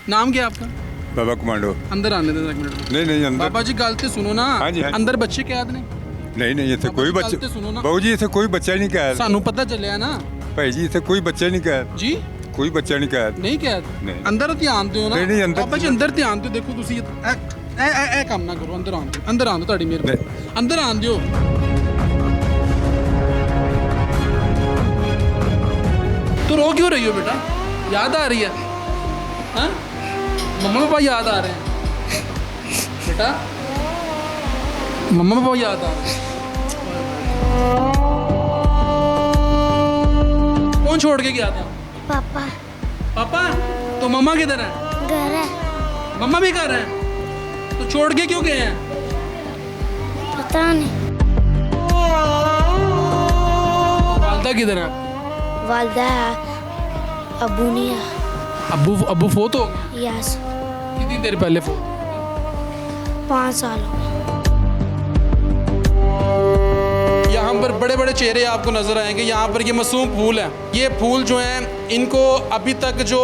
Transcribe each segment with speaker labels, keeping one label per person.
Speaker 1: नाम क्या है आपका?
Speaker 2: बाबा कमांडो।
Speaker 1: अंदर आने देना एक मिनट।
Speaker 2: नहीं अंदर।
Speaker 1: बाबा जी गल ते सुनो ना।
Speaker 2: हाँ जी, हाँ जी।
Speaker 1: अंदर बच्चे कैद ने।
Speaker 2: नहीं इतने कोई
Speaker 1: बाबा जी,
Speaker 2: बच्चे
Speaker 1: गल ते सुनो ना।
Speaker 2: बाबू जी इतने कोई बच्चा नहीं कैद।
Speaker 1: सानू पता चलिया ना
Speaker 2: भाई जी इतने कोई बच्चा नहीं कैद।
Speaker 1: जी।
Speaker 2: कोई बच्चा नहीं कैद।
Speaker 1: नहीं कैद।
Speaker 2: नहीं।
Speaker 1: अंदर ध्यान दियो ना।
Speaker 2: नहीं, अंदर-
Speaker 1: बाबा जी अंदर ध्यान दियो। देखो तुसी ए काम ना करो। अंदर आन दियो। अंदर आन दो ਤੁਹਾਡੀ ਮਿਹਰਬਾਨੀ। अंदर आन दियो। तो रो क्यों रही हो बेटा? याद आ रही है? हाँ? मम्मा पापा याद आ रहे हैं बेटा? मम्मा पापा याद आ रहे हैं। कौन छोड़ के गया था?
Speaker 3: पापा
Speaker 1: पापा। तो मम्मा किधर है?
Speaker 3: घर है।
Speaker 1: मम्मा भी घर है। तो छोड़ के क्यों गए हैं?
Speaker 3: पता नहीं।
Speaker 1: वालदा किधर है?
Speaker 3: वालदा है, अबू नहीं है।
Speaker 1: अब्बू फोत हो गए?
Speaker 3: यस।
Speaker 1: कितनी देर पहले फोत?
Speaker 3: 5 साल हो गए।
Speaker 1: यहाँ पर बड़े बड़े चेहरे आपको नजर आएंगे। यहाँ पर ये मासूम फूल है। ये फूल जो हैं इनको अभी तक जो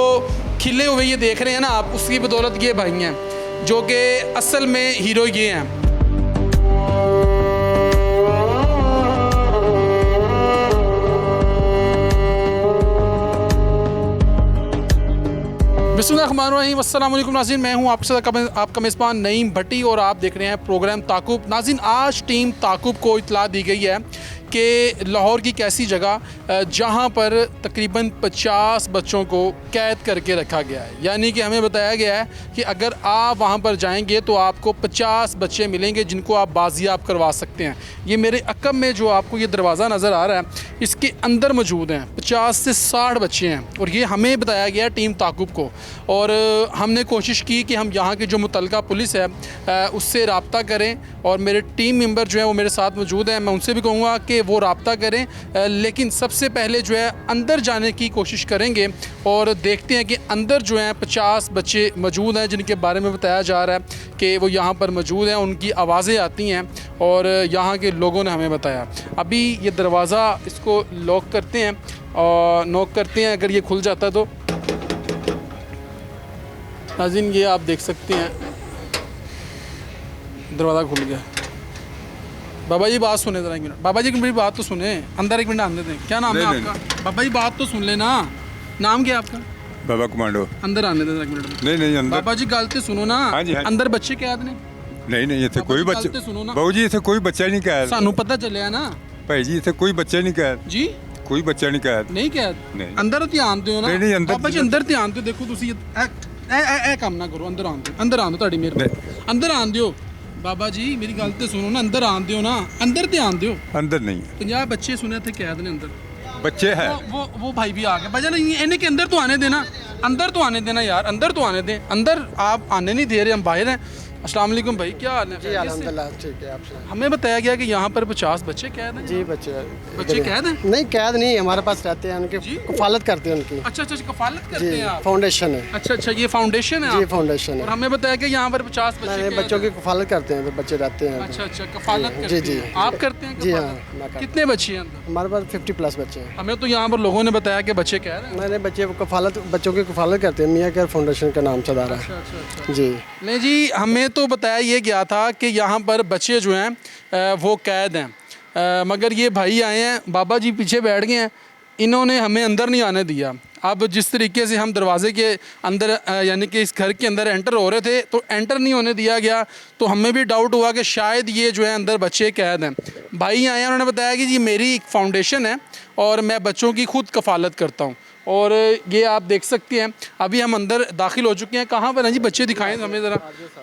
Speaker 1: खिले हुए ये देख रहे हैं ना आप, उसकी बदौलत ये भाई हैं जो कि असल में हीरो ये हैं। बिस्मिल्लाहिर्रहमानिर्रहीम। अस्सलाम वालेकुम नाज़रीन, मैं हूं आपके साथ आपका मेज़बान नईम भट्टी और आप देख रहे हैं प्रोग्राम ताक़ुब। नाज़रीन, आज टीम ताक़ुब को इत्तला दी गई है कि लाहौर की कैसी जगह जहां पर तकरीबन 50 बच्चों को कैद करके रखा गया है। यानी कि हमें बताया गया है कि अगर आप वहां पर जाएंगे तो आपको 50 बच्चे मिलेंगे जिनको आप बाजियाब करवा सकते हैं। ये मेरे अकब में जो आपको ये दरवाज़ा नज़र आ रहा है इसके अंदर मौजूद हैं 50 से 60 बच्चे हैं और ये हमें बताया गया टीम ताक़ुब को। और हमने कोशिश की कि हम यहाँ की जो मुतलका पुलिस है उससे रब्ता करें और मेरे टीम मेंबर जो है वो मेरे साथ मौजूद हैं। मैं उनसे भी कहूँगा कि वो रब्ता करें, लेकिन सबसे पहले जो है अंदर जाने की कोशिश करेंगे और देखते हैं कि अंदर जो है 50 बच्चे मौजूद हैं जिनके बारे में बताया जा रहा है कि वो यहाँ पर मौजूद हैं। उनकी आवाज़ें आती हैं और यहाँ के लोगों ने हमें बताया। अभी ये दरवाज़ा इसको लॉक करते हैं और नॉक करते हैं, अगर ये खुल जाता तो। नाज़रीन, ये आप देख सकते हैं दरवाज़ा खुल गया। बाबा जी बात सुने ज़रा एक मिनट। बाबा जी मेरी बात तो सुने। अंदर एक मिनट आने दें। क्या नाम है आपका? बाबा जी बात तो सुन लेना। नाम क्या है आपका?
Speaker 2: बाबा कमांडो।
Speaker 1: अंदर आने दें एक मिनट।
Speaker 2: नहीं अंदर।
Speaker 1: बाबा जी गल ते सुनो ना।
Speaker 2: हाँ जी, हाँ जी।
Speaker 1: अंदर बच्चे कैद ने।
Speaker 2: नहीं इतने कोई
Speaker 1: बाबा जी,
Speaker 2: बच्चे
Speaker 1: गल ते सुनो ना।
Speaker 2: बाबू जी इतने कोई बच्चा नहीं कैद।
Speaker 1: सानू पता चलिया ना।
Speaker 2: भाई जी इतने कोई बच्चा नहीं कैद।
Speaker 1: जी।
Speaker 2: कोई बच्चा नहीं कैद।
Speaker 1: नहीं कैद।
Speaker 2: नहीं।
Speaker 1: अंदर ध्यान दियो ना।
Speaker 2: नहीं, अंदर-
Speaker 1: बाबा जी अंदर ध्यान दियो। देखो तुसी ए काम ना करो। अंदर आन दियो। अंदर आन दो ਤੁਹਾਡੀ ਮਿਹਰਬਾਨੀ। अंदर आन दियो। बाबा जी मेरी गल ते सुनो ना। अंदर आन दियो ना। अंदर ध्यान दियो।
Speaker 2: अंदर नहीं है।
Speaker 1: 50 बच्चे सुने थे कैद ने अंदर।
Speaker 2: बच्चे हैं।
Speaker 1: वो भाई भी आ गए। बजा नहीं इन्हें के अंदर तो आने देना। अंदर तो आने देना यार। अंदर तो आने दें। अंदर आप आने नहीं दे रहे, हम बाहर हैं। अस्सलाम वालेकुम भाई, क्या हाल है?
Speaker 4: जी अल्हम्दुलिल्लाह ठीक है। आपसे
Speaker 1: हमें बताया गया कि यहाँ पर 50 बच्चे कैद हैं।
Speaker 4: जी बच्चे
Speaker 1: कैद हैं?
Speaker 4: नहीं कैद नहीं, हमारे पास रहते हैं, उनकी
Speaker 1: जी?
Speaker 4: कफालत करते हैं उनकी।
Speaker 1: अच्छा कफालत करते
Speaker 4: जी
Speaker 1: हैं आप?
Speaker 4: फाउंडेशन है।
Speaker 1: अच्छा ये फाउंडेशन है
Speaker 4: जी
Speaker 1: आप?
Speaker 4: फाउंडेशन
Speaker 1: और
Speaker 4: है।
Speaker 1: हमें बताया कि यहाँ पर 50 बच्चे
Speaker 4: नहीं
Speaker 1: कैद
Speaker 4: बच्चों
Speaker 1: हैं।
Speaker 4: की कफालत करते हैं, तो बच्चे रहते हैं।
Speaker 1: अच्छा कफालत
Speaker 4: जी,
Speaker 1: करते
Speaker 4: जी,
Speaker 1: हैं।
Speaker 4: जी।
Speaker 1: आप करते हैं
Speaker 4: जी हाँ,
Speaker 1: कफालत?
Speaker 4: मैं करता
Speaker 1: कितने बच्चे हैं अंदर?
Speaker 4: हमारे पास 50+ बच्चे हैं।
Speaker 1: हमें तो यहाँ पर लोगों ने बताया कि बच्चे कैद हैं।
Speaker 4: नहीं बच्चे कफालत, बच्चों की कफालत करते हैं। मियाँ केयर फाउंडेशन का नाम से रहा है।
Speaker 1: अच्छा
Speaker 4: जी
Speaker 1: नहीं जी, हमें तो बताया ये गया था कि यहाँ पर बच्चे जो हैं वो कैद हैं, मगर ये भाई आए हैं, बाबा जी पीछे बैठ गए हैं, इन्होंने हमें अंदर नहीं आने दिया। अब जिस तरीके से हम दरवाजे के अंदर यानी कि इस घर के अंदर एंटर हो रहे थे तो एंटर नहीं होने दिया गया, तो हमें भी डाउट हुआ कि शायद ये जो है अंदर बच्चे कैद हैं। भाई आए हैं, उन्होंने बताया कि जी मेरी एक फाउंडेशन है और मैं बच्चों की खुद कफालत करता हूँ। और ये आप देख सकते हैं अभी हम अंदर दाखिल हो चुके हैं। कहाँ पर हैं जी बच्चे? दिखाएं हमें ज़रा।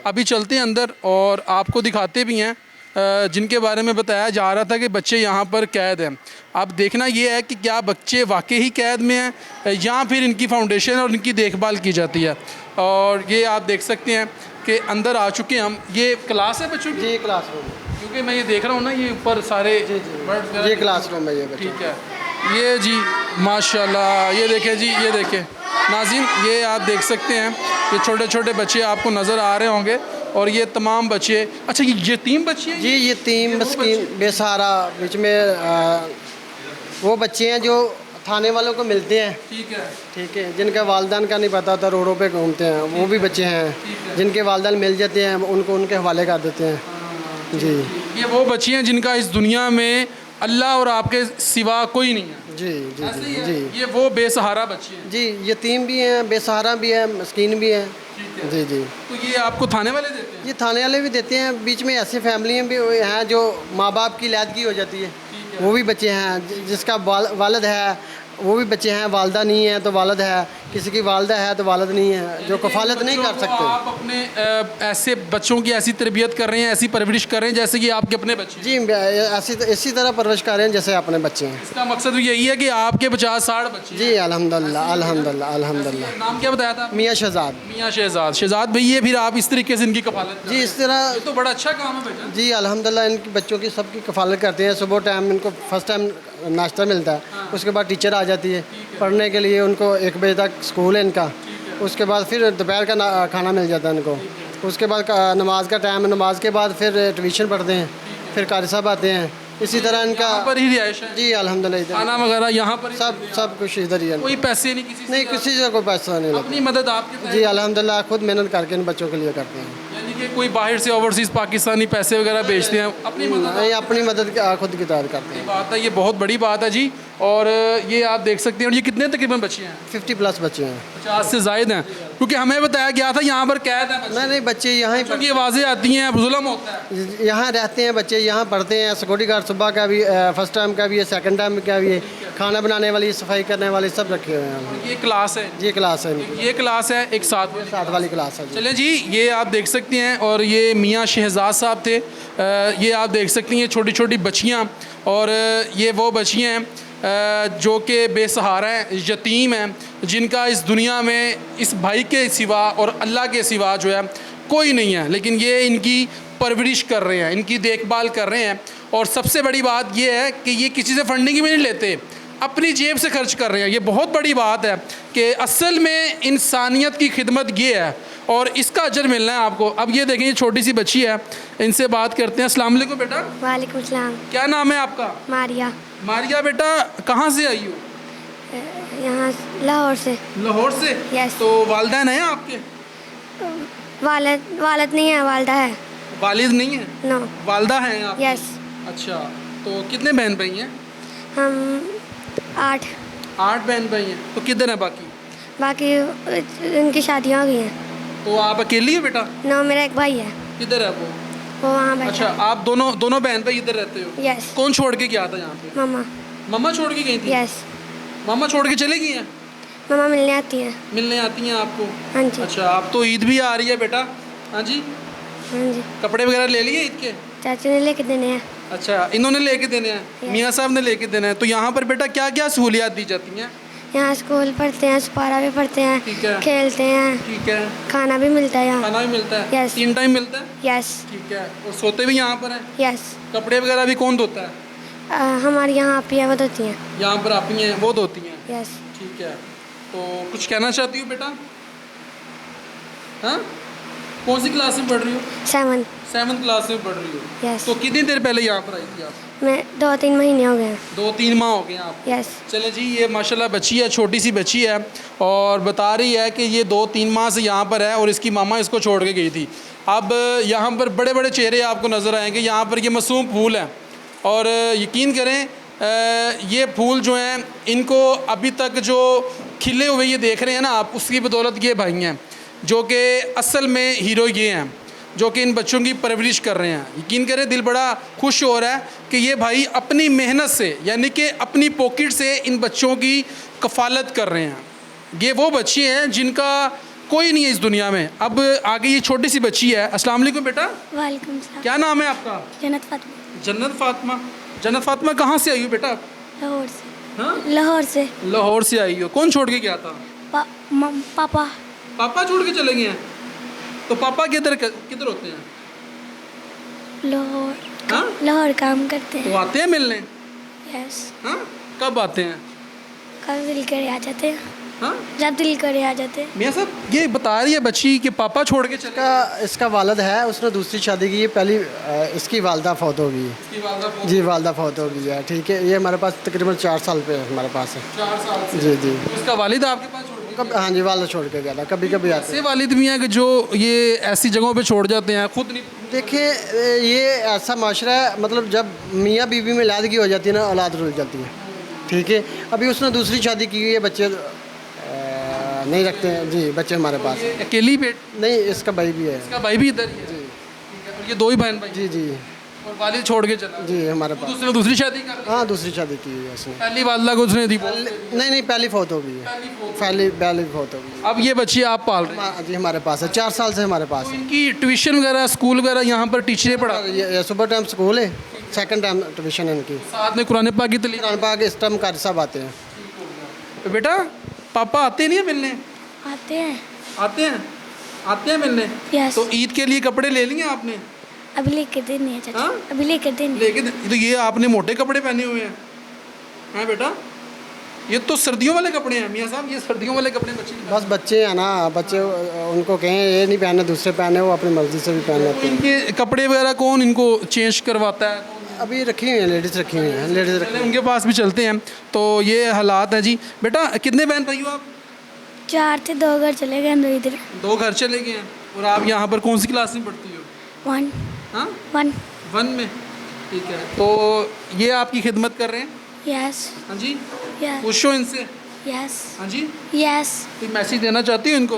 Speaker 1: अभी चलते हैं अंदर और आपको दिखाते भी हैं जिनके बारे में बताया जा रहा था कि बच्चे यहाँ पर कैद हैं। अब देखना ये है कि क्या बच्चे वाकई ही कैद में हैं या फिर इनकी फाउंडेशन और इनकी देखभाल की जाती है। और ये आप देख सकते हैं कि अंदर आ चुके हैं हम। ये क्लास है बच्चों की?
Speaker 4: जी क्लासरूम,
Speaker 1: क्योंकि मैं ये देख रहा हूँ ना ये ऊपर सारे birds
Speaker 4: ये क्लासरूम है ये बच्चे।
Speaker 1: ठीक है। ये जी माशाल्लाह, ये देखें जी, ये देखें नाज़रीन, ये आप देख सकते हैं ये छोटे छोटे बच्चे आपको नज़र आ रहे होंगे और ये तमाम बच्चे। अच्छा ये यतीम बच्चे हैं?
Speaker 4: जी यतीम मस्कीन बेसहारा, बीच में वो बच्चे हैं जो थाने वालों को मिलते हैं,
Speaker 1: ठीक है।
Speaker 4: ठीक है। जिनका वालदान का नहीं पता होता रोडों पे घूमते हैं, वो भी बच्चे हैं। जिनके वालदान मिल जाते हैं उनको उनके हवाले कर देते हैं जी।
Speaker 1: ये वो बच्ची हैं जिनका इस दुनिया में अल्लाह और आपके सिवा कोई नहीं है।
Speaker 4: जी जी
Speaker 1: ऐसे ही
Speaker 4: जी
Speaker 1: है?
Speaker 4: जी
Speaker 1: ये वो बेसहारा बच्ची हैं।
Speaker 4: जी। यतीम भी हैं, बेसहारा भी है, मस्कीन भी हैं जी जी।
Speaker 1: तो ये आपको थाने वाले देते हैं?
Speaker 4: ये थाने वाले भी देते हैं। बीच में ऐसी फैमिलियाँ भी हैं जो माँ बाप की लैदगी हो जाती है, वो भी बच्चे हैं। जिसका वालद है वो भी बच्चे हैं, वालदा नहीं है तो वालद है, किसी की वालदा है तो वालद नहीं है, जो कफालत नहीं कर
Speaker 1: बच्चों को
Speaker 4: सकते।
Speaker 1: आप अपने ऐसे बच्चों की ऐसी तरबियत कर रहे हैं, ऐसी परवरिश कर रहे हैं जैसे कि आपके अपने बच्चे हैं।
Speaker 4: जी इसी तरह परवरिश कर रहे हैं जैसे अपने बच्चे हैं।
Speaker 1: इसका मकसद भी यही है कि आपके 50-60 बच्चे हैं।
Speaker 4: जी अल्हम्दुलिल्लाह अल्हम्दुलिल्लाह अल्हम्दुलिल्लाह।
Speaker 1: नाम क्या बताया था?
Speaker 4: मियाँ शहजाद।
Speaker 1: मियाँ शहजाद। शहजाद भैया फिर आप इस तरीके से इनकी कफालत कर रहे
Speaker 4: जी
Speaker 1: हैं।
Speaker 4: इस तरह
Speaker 1: ये तो बड़ा अच्छा काम है बेटा।
Speaker 4: जी अल्हम्दुलिल्लाह इनकी बच्चों की सबकी कफालत करते हैं। सुबह टाइम इनको फर्स्ट टाइम नाश्ता मिलता है, उसके बाद टीचर आ जाती है पढ़ने के लिए। उनको 1 बजे तक स्कूल है इनका, उसके बाद फिर दोपहर का खाना मिल जाता है इनको। उसके बाद नमाज का टाइम है, नमाज के बाद फिर ट्यूशन पढ़ते हैं, फिर कारी साहब आते हैं। इसी तरह इनका
Speaker 1: यहाँ पर ही रिहाइश है,
Speaker 4: जी अल्हम्दुलिल्लाह इधर
Speaker 1: खाना वगैरह यहाँ पर ही
Speaker 4: सब कुछ इधर ही है।
Speaker 1: कोई पैसे नहीं किसी से?
Speaker 4: नहीं किसी से कोई पैसा नहीं लगता।
Speaker 1: अपनी मदद आपके
Speaker 4: जी अल्हम्दुलिल्लाह खुद मेहनत करके इन बच्चों के लिए करते हैं।
Speaker 1: यानी कि कोई बाहर से ओवरसीज पाकिस्तानी पैसे वगैरह भेजते हैं, अपनी मदद
Speaker 4: नहीं अपनी मदद खुद की तैयार करते हैं।
Speaker 1: बात है, ये बहुत बड़ी बात है जी। और ये आप देख सकते हैं। और ये कितने तकरीबन बच्चे हैं?
Speaker 4: 50+ बच्चे हैं।
Speaker 1: 50 से ज़ायद हैं, क्योंकि हमें बताया गया था यहाँ पर कैद है बच्चे।
Speaker 4: नहीं बच्चे यहाँ ही
Speaker 1: क्योंकि आवाज़ें आती हैं, जुल्म होता है।
Speaker 4: यहाँ रहते हैं बच्चे, यहाँ पढ़ते हैं। सिक्योरिटी गार्ड सुबह का भी, फर्स्ट टाइम का भी है, सेकंड टाइम का भी है, खाना बनाने वाली, सफाई करने वाली सब रखे हुए हैं।
Speaker 1: ये क्लास है,
Speaker 4: ये क्लास है इनकी,
Speaker 1: ये क्लास है, एक साथ
Speaker 4: वाली क्लास है जी।
Speaker 1: चलें जी। ये आप देख सकती हैं। और ये मियाँ शहजाद साहब थे। ये आप देख सकती हैं छोटी छोटी बच्चियाँ। और ये वो बच्चियाँ हैं जो कि बेसहारा हैं, यतीम हैं, जिनका इस दुनिया में इस भाई के सिवा और अल्लाह के सिवा जो है कोई नहीं है। लेकिन ये इनकी परवरिश कर रहे हैं, इनकी देखभाल कर रहे हैं। और सबसे बड़ी बात ये है कि ये किसी से फंडिंग भी नहीं लेते, अपनी जेब से खर्च कर रहे हैं। ये बहुत बड़ी बात है कि असल में इंसानियत की खिदमत ये है और इसका अजर मिलना है आपको। अब ये देखें, ये छोटी सी बच्ची है, इनसे बात करते हैं। अस्सलाम वालेकुम बेटा।
Speaker 3: वालेकुम सलाम।
Speaker 1: क्या नाम है आपका?
Speaker 3: मारिया।
Speaker 1: मारिया बेटा, कहाँ से आई हो?
Speaker 3: यहाँ लाहौर से।
Speaker 1: लाहौर से?
Speaker 3: यस।
Speaker 1: तो वालदैन हैं आपके?
Speaker 3: वालद नहीं है, वालदा है।
Speaker 1: वालिद नहीं है?
Speaker 3: नो।
Speaker 1: वालदा हैं आप?
Speaker 3: यस।
Speaker 1: अच्छा, तो कितने बहन भाई हैं?
Speaker 3: हम 8।
Speaker 1: 8 बहन भाई हैं। तो किधर है बाकी?
Speaker 3: बाकी उनकी शादियाँ हो गई हैं।
Speaker 1: तो आप अकेली है बेटा?
Speaker 3: नो, मेरा एक भाई है,
Speaker 1: किधर है वो?
Speaker 3: वहाँ बैठा
Speaker 1: अच्छा, आप दोनों बहन भाई इधर रहते हो?
Speaker 3: यस।
Speaker 1: कौन छोड़ के गया था यहाँ पे?
Speaker 3: मम्मा।
Speaker 1: मम्मा छोड़ के गई थी?
Speaker 3: यस।
Speaker 1: मम्मा छोड़ के चले गई हैं?
Speaker 3: मम्मा मिलने आती हैं।
Speaker 1: मिलने आती हैं आपको?
Speaker 3: हाँ जी।
Speaker 1: अच्छा, आप तो ईद भी आ रही है बेटा। हाँ जी।
Speaker 3: हाँ जी।
Speaker 1: कपड़े वगैरह ले लिए ईद के?
Speaker 3: चाचू ने लेके देने हैं।
Speaker 1: अच्छा, इन्होंने लेके देने हैं,
Speaker 3: Yes.
Speaker 1: मियाँ साहब ने लेके देने हैं। तो यहाँ पर बेटा क्या क्या सहूलियात दी जाती हैं?
Speaker 3: यहाँ स्कूल पढ़ते हैं, सुपारा भी पढ़ते हैं,
Speaker 1: ठीक है।
Speaker 3: खेलते हैं,
Speaker 1: ठीक है।
Speaker 3: खाना भी मिलता है यहाँ।
Speaker 1: खाना भी मिलता है?
Speaker 3: Yes.
Speaker 1: 3 टाइम मिलता है?
Speaker 3: यस।
Speaker 1: ठीक है। और सोते भी यहाँ पर हैं?
Speaker 3: यस।
Speaker 1: कपड़े वगैरह भी कौन धोता है?
Speaker 3: हमारी यहाँ आप ही वो होती हैं।
Speaker 1: यहाँ पर आप ही हैं, वो धोती हैं?
Speaker 3: यस।
Speaker 1: ठीक है। तो कुछ कहना चाहती हो बेटा? हाँ, कौन सी क्लास में पढ़ रही हो?
Speaker 3: 7।
Speaker 1: 7th क्लास में पढ़ रही हो?
Speaker 3: यस।
Speaker 1: तो कितनी देर पहले यहाँ पर आई थी आप?
Speaker 3: मैं 2-3 महीने हो गए हैं।
Speaker 1: 2-3 माह हो गए हैं आप?
Speaker 3: यस।
Speaker 1: चले जी, ये माशाल्लाह बच्ची है, छोटी सी बच्ची है और बता रही है कि ये 2-3 माह से यहाँ पर है और इसकी मामा इसको छोड़ के गई थी। अब यहाँ पर बड़े बड़े चेहरे आपको नज़र आएंगे। यहाँ पर ये मासूम फूल है और यकीन करें ये फूल जो हैं इनको अभी तक जो खिले हुए ये देख रहे हैं ना आप, उसकी बदौलत ये भाई हैं जो कि असल में हीरो ये हैं जो कि इन बच्चों की परवरिश कर रहे हैं। यकीन करें दिल बड़ा खुश हो रहा है कि ये भाई अपनी मेहनत से, यानी कि अपनी पॉकेट से इन बच्चों की कफ़ालत कर रहे हैं। ये वो बच्चे हैं जिनका कोई नहीं है इस दुनिया में। अब आगे ये छोटी सी बच्ची है। अस्सलाम वालेकुम बेटा।
Speaker 3: वालेकुम सलाम।
Speaker 1: क्या नाम है आपका?
Speaker 3: जन्नत फातिमा।
Speaker 1: जन्नत फातिमा। जन्नत फातिमा कहाँ से आई हो बेटा?
Speaker 3: लाहौर से।
Speaker 1: हाँ,
Speaker 3: लाहौर से।
Speaker 1: लाहौर से आई हो। कौन छोड़ के गया था?
Speaker 3: पापा।
Speaker 1: पापा छोड़ के चले गए हैं? तो पापा किधर होते हैं?
Speaker 3: लाहौर।
Speaker 1: हाँ?
Speaker 3: लाहौर काम करते
Speaker 1: तो
Speaker 3: हैं।
Speaker 1: आते हैं मिलने?
Speaker 3: यस।
Speaker 1: हाँ, कब आते हैं?
Speaker 3: कल मिल कर आ जाते हैं।
Speaker 1: हाँ
Speaker 3: जब दिल करे आ जाते।
Speaker 1: मियाँ साहब ये बता रही है बच्ची कि पापा छोड़ के चले
Speaker 4: इसका वालिद है, उसने दूसरी शादी की है, पहली इसकी वालदा फौत हो गई है।
Speaker 1: इसकी वालदा को
Speaker 4: जी वालदा फौत हो गई है। ठीक है, ये हमारे पास तकरीबन 4 साल पे हमारे पास है।
Speaker 1: 4 साल से।
Speaker 4: जी जी।
Speaker 1: तो इसका वालिद आपके पास छोड़ के
Speaker 4: कब हाँ जी, वालदा छोड़ के गया था, कभी कभी आते।
Speaker 1: ऐसे वालिद भी हैं कि जो ये ऐसी जगहों पे छोड़ जाते हैं, खुद नहीं।
Speaker 4: देखिए ये ऐसा माशरा है, मतलब जब मियाँ बीवी में लादगी हो जाती है ना, औलाद रुल जाती है। ठीक है, अभी उसने दूसरी शादी की हुई है, बच्चे नहीं रखते हैं जी, बच्चे हमारे पास
Speaker 1: ये अकेली बेट
Speaker 4: नहीं, इसका भाई भी है।
Speaker 1: इसका भाई भी इधर ही है। ठीक है, और ये 2 ही बहन भाई
Speaker 4: जी जी
Speaker 1: और वालिद छोड़ के चला।
Speaker 4: जी हमारे
Speaker 1: तो
Speaker 4: पास।
Speaker 1: उसने दूसरी शादी कर ली।
Speaker 4: हाँ, दूसरी शादी की हुई है उसने।
Speaker 1: पहली वालदा को उसने दी।
Speaker 4: नहीं, पहली फौत हो गई है। पहली फौत हो गई
Speaker 1: अब ये बच्ची आप पाल रहे हैं।
Speaker 4: है। जी हमारे पास है, 4 साल से हमारे पास है।
Speaker 1: इनकी ट्यूशन वगैरह स्कूल वगैरह यहाँ पर टीचरें पढ़ा,
Speaker 4: ये सुबह टाइम स्कूल है, सेकंड टाइम ट्यूशन है इनकी।
Speaker 1: साथ में कुरान पाक की तालीम।
Speaker 4: कुरान पाक इस टाइम कारी साहब आते हैं।
Speaker 1: तो बेटा पापा आते नहीं है मिलने?
Speaker 3: आते हैं।
Speaker 1: आते हैं मिलने।
Speaker 3: यस।
Speaker 1: तो ईद के लिए कपड़े ले लिए आपने?
Speaker 3: अभी लेकर देने हैं चाचा।
Speaker 1: हाँ?
Speaker 3: अभी लेकर देने।
Speaker 1: लेके तो ये आपने मोटे कपड़े पहने हुए हैं, हैं बेटा? ये तो सर्दियों वाले कपड़े हैं मियाँ साहब, ये सर्दियों वाले कपड़े बच्चे नहीं
Speaker 4: बस बच्चे हैं ना, बच्चे उनको कहें ये नहीं पहने, दूसरे पहने, वो अपनी मर्जी से भी पहन
Speaker 1: पहनते।
Speaker 4: लेते हैं।
Speaker 1: इनके कपड़े वगैरह कौन इनको चेंज करवाता है?
Speaker 4: अभी रखी हुई है, लेडीज़ रखी हुई हैं, लेडीज़ रखी
Speaker 1: चले उनके पास भी चलते हैं। तो ये हालात हैं जी। बेटा कितने बहन भाई हो आप?
Speaker 3: 4 थे, 2 घर चले गए, 2 इधर।
Speaker 1: 2 घर चले गए हैं। और आप यहाँ पर कौन सी क्लास में पढ़ती हो?
Speaker 3: 1
Speaker 1: हाँ
Speaker 3: 1।
Speaker 1: 1 में। ठीक है, तो ये आपकी खिदमत कर रहे हैं?
Speaker 3: यस
Speaker 1: हाँ जी।
Speaker 3: यस
Speaker 1: खुश हो इनसे?
Speaker 3: यस
Speaker 1: हाँ जी।
Speaker 3: यस।
Speaker 1: कोई मैसेज देना चाहती हो इनको?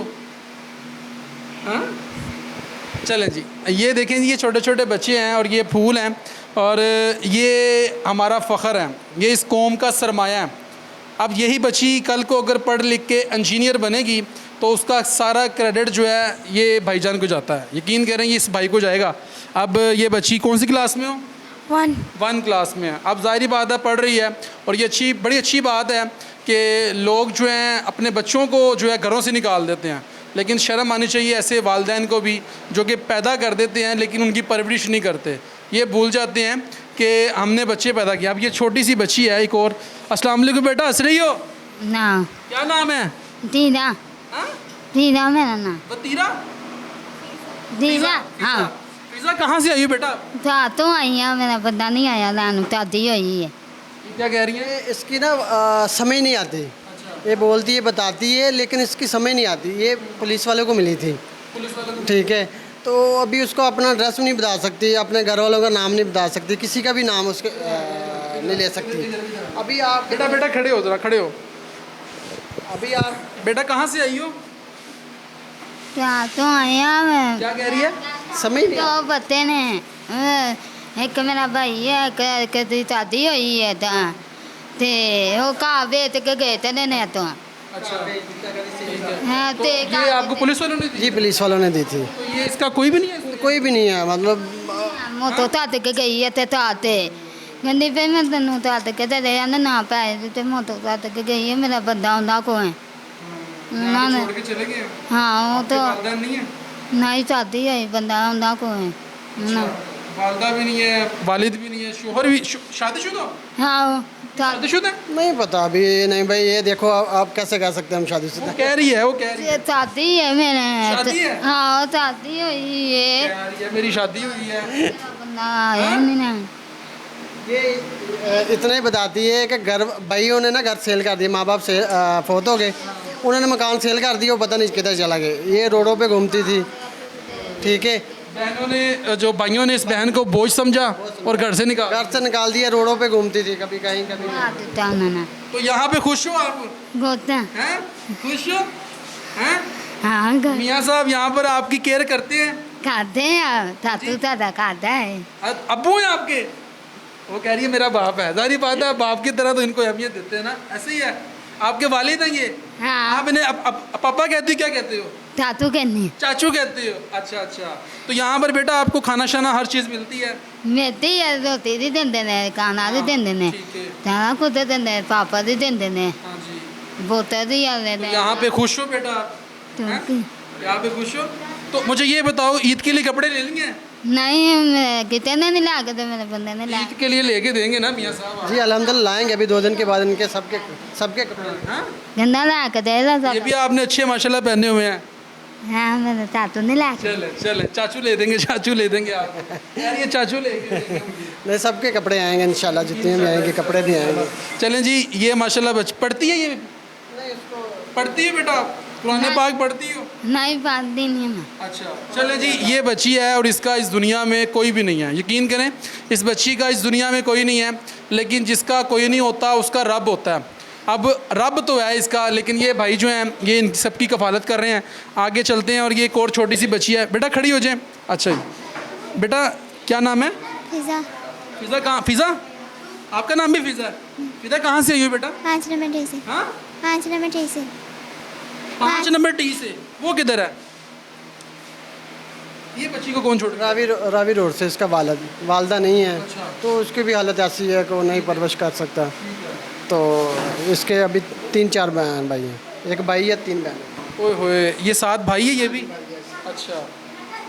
Speaker 1: हाँ चलें जी, ये देखें जी, ये छोटे छोटे बच्चे हैं और ये फूल हैं और ये हमारा फ़ख्र है, ये इस कौम का सरमाया है। अब यही बच्ची कल को अगर पढ़ लिख के इंजीनियर बनेगी तो उसका सारा क्रेडिट जो है ये भाईजान को जाता है, यकीन करें ये इस भाई को जाएगा। अब ये बच्ची कौन सी क्लास में हो? 1 क्लास में है। अब ज़ाहिर बात है पढ़ रही है और ये बड़ी अच्छी बात है कि लोग जो हैं अपने बच्चों को जो है घरों से निकाल देते हैं, लेकिन शर्म आनी चाहिए ऐसे वालिदैन को भी जो कि पैदा कर देते हैं लेकिन उनकी परवरिश नहीं करते। ये भूल जाते हैं कि हमने बच्चे पैदा किए। अब ये छोटी सी बच्ची है एक और। अस्सलाम वालेकुम बेटा, हंस रही हो?
Speaker 5: ना
Speaker 1: क्या नाम है?
Speaker 5: दीदा
Speaker 1: हाँ?
Speaker 5: दीदा मेरा नाम
Speaker 1: बतीरा?
Speaker 5: दीदा हाँ।
Speaker 1: फिजा कहाँ से आई हो बेटा?
Speaker 5: तो आई है, मेरा पता नहीं आया लानू दादी हुई है।
Speaker 1: क्या कह रही है?
Speaker 4: ये इसकी ना समझ नहीं आती, ये बोलती है बताती है लेकिन इसकी समझ नहीं आती। ये पुलिस वाले को मिली थी,
Speaker 1: पुलिस वाले को?
Speaker 4: ठीक है, तो अभी उसको अपना एड्रेस नहीं बता सकती, अपने घर वालों का नाम नहीं बता सकती, किसी का भी नाम उसके नहीं ले सकती। अभी आप
Speaker 1: बेटा बेटा खड़े हो, जरा खड़े हो।
Speaker 4: अभी आप
Speaker 1: बेटा कहाँ से आई हो?
Speaker 5: तो आया मैं
Speaker 1: क्या कह रही है?
Speaker 4: समझ नहीं
Speaker 5: तो बच्चे ने एक मेरा भाई है कि दादी हुई है ते वो कहा बेच के गए थे ने तो
Speaker 1: अच्छा
Speaker 5: हाँ
Speaker 1: तो
Speaker 5: ते
Speaker 1: ये आपको पुलिस वालों ने दी?
Speaker 4: जी पुलिस वालों ने दी थी।
Speaker 1: तो ये इसका कोई भी नहीं है?
Speaker 4: कोई भी नहीं है, मतलब
Speaker 5: वो तो ताते के गई है ते ताते गंदी पे मैं तेनू ताते के दे ना पाए ते मो तो ताते के गई है, मेरा बंदा उन्दा को है
Speaker 1: यहाँ पे छोड़ के चले गए हैं?
Speaker 5: हाँ वो तो
Speaker 1: वालिदैन नहीं है?
Speaker 5: नहीं चाहती है, बंदा उन्दा को है ना।
Speaker 1: वालदा भी नहीं है, वालिद भी नहीं है, शोहर भी शादीशुदा?
Speaker 5: हाँ
Speaker 1: शादीशुदा?
Speaker 4: नहीं पता अभी। नहीं भाई, ये देखो आप कैसे कह सकते हैं हम शादीशुदा?
Speaker 1: कह रही है, वो कह रही है।
Speaker 5: शादी है मेरे
Speaker 1: शादी है?
Speaker 5: हाँ शादी हुई है,
Speaker 1: कह रही है मेरी शादी हुई है।
Speaker 5: बंदा आया नहीं ना।
Speaker 4: ये इतना ही बताती है कि घर भाइयों ने ना घर सेल कर दिया, माँ बाप से फौत हो गए, उन्होंने मकान सेल कर दिया, वो पता नहीं किधर चला गए। ये रोडों पे घूमती थी, ठीक है,
Speaker 1: बहनों ने जो भाइयों ने इस बहन को बोझ समझा और घर से निकाल।
Speaker 4: घर से निकाल दिया, रोडों पे घूमती थी, कभी कहीं कभी
Speaker 5: हाँ देता उन्होंने
Speaker 1: तो यहाँ पे खुश हो आप?
Speaker 5: गोता
Speaker 1: हैं? खुश हो? हैं?
Speaker 5: हाँ घर
Speaker 1: मियाँ साहब यहाँ पर आपकी केयर करते हैं?
Speaker 5: खाते हैं, तातू दादा खाता है।
Speaker 1: अब्बू हैं आपके? वो कह रही है मेरा बाप है। जारी बात है, बाप की तरह तो इनको अहमियत देते हैं ना, ऐसे ही है। आपके वालिद हैं ये?
Speaker 5: हाँ
Speaker 1: आप इन्हें पापा कहती हो, क्या कहते हो?
Speaker 5: तातू कहने
Speaker 1: चाचू कहते हो? अच्छा अच्छा। तो यहाँ पर बेटा आपको खाना शाना हर चीज़ मिलती है?
Speaker 5: मिलती है, रोटी भी देंदे ने, खाना भी देंदे ने,
Speaker 1: ठीक है।
Speaker 5: तारा को दे देंदे, पापा भी देंदे ने,
Speaker 1: हाँ जी।
Speaker 5: बोतल भी आले
Speaker 1: तो
Speaker 5: ने।
Speaker 1: यहाँ पे खुश हो बेटा?
Speaker 5: तो
Speaker 1: हैं? यहाँ पे खुश हो? तो मुझे ये बताओ ईद के लिए कपड़े ले लिए हैं?
Speaker 5: नहीं कितने नहीं ला के तो मेरे बंदे ने ला
Speaker 1: ईद के लिए लेके देंगे ना मियाँ साहब
Speaker 4: जी अल्हम्दुलिल्लाह लाएंगे अभी 2 दिन के बाद इनके सबके कपड़े।
Speaker 1: हाँ?
Speaker 5: गंदा ला के दे ला
Speaker 1: ये
Speaker 5: सब
Speaker 1: भी आपने अच्छे माशाल्लाह पहने हुए हैं।
Speaker 5: हाँ मेरे चाचू ने ला के
Speaker 1: चले चले चाचू ले देंगे आप यार ये चाचू लेंगे
Speaker 4: नहीं सबके कपड़े आएंगे इंशाल्लाह, जितने भी आएंगे कपड़े भी आएंगे।
Speaker 1: चलें जी, ये माशाल्लाह पढ़ती है, ये पढ़ती है बेटा आप कुरान पाक पढ़ती हो?
Speaker 5: नहीं पाती नहीं मैं।
Speaker 1: अच्छा चलें जी, ये बच्ची है और इसका इस दुनिया में कोई भी नहीं है। यकीन करें इस बच्ची का इस दुनिया में कोई नहीं है, लेकिन जिसका कोई नहीं होता उसका रब होता है। अब रब तो है इसका, लेकिन ये भाई जो हैं ये इन सबकी कफ़ालत कर रहे हैं। आगे चलते हैं और ये एक और छोटी सी बच्ची है। बेटा खड़ी हो जाए। अच्छा जी बेटा क्या नाम है?
Speaker 3: फिजा
Speaker 1: फ़िज़ा। कहाँ फ़िज़ा? आपका नाम भी फ़िज़ा है? फ़िज़ा कहाँ से आई हो बेटा?
Speaker 3: 5 नंबर टी से।
Speaker 1: हाँ
Speaker 3: 5 नंबर टी से।
Speaker 1: 5 नंबर टी से। वो किधर है? ये बच्ची को कौन छोड़ गया?
Speaker 4: रावी रोड से इसका वालदा नहीं है,
Speaker 1: अच्छा।
Speaker 4: तो उसकी भी हालत ऐसी है कि वो नहीं परवरिश कर सकता। तो इसके अभी 3-4 बहन भाई हैं, एक भाई है 3 बहन।
Speaker 1: ओए होए, ये 7 भाई है ये भी? अच्छा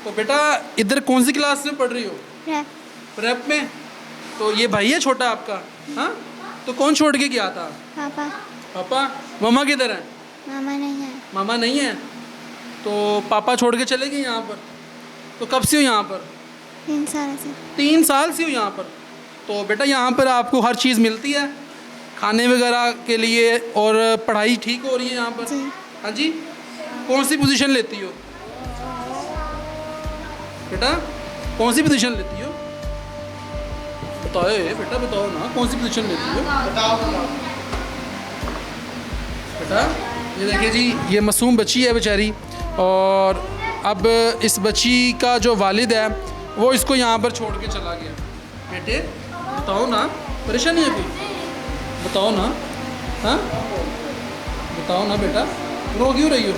Speaker 1: तो बेटा इधर कौन सी क्लास में पढ़ रही हो?
Speaker 3: रैप
Speaker 1: प्रेप में। तो ये भाई है छोटा आपका? हाँ तो कौन छोड़ के गया था?
Speaker 3: पापा
Speaker 1: पापा। मामा किधर है?
Speaker 3: मामा नहीं है।
Speaker 1: मामा नहीं है, तो पापा छोड़ के चले गए यहाँ पर। तो कब से हो यहाँ पर?
Speaker 3: 3 साल से।
Speaker 1: 3 साल से हो यहाँ पर। तो बेटा यहाँ पर आपको हर चीज़ मिलती है खाने वगैरह के लिए, और पढ़ाई ठीक हो रही है यहाँ पर?
Speaker 3: जी।
Speaker 1: हाँ जी। कौन सी पोजीशन लेती हो बेटा? कौन सी पोजीशन लेती हो? बताओ बेटा, बताओ ना कौन सी पोजीशन लेती हो बेटा? ये देखिए जी, ये मासूम बच्ची है बेचारी, और अब इस बच्ची का जो वालिद है वो इसको यहाँ पर छोड़ के चला गया। बेटे बताओ ना, परेशानी है कोई? बताओ ना। हाँ बताओ ना बेटा, रो क्यों रही हो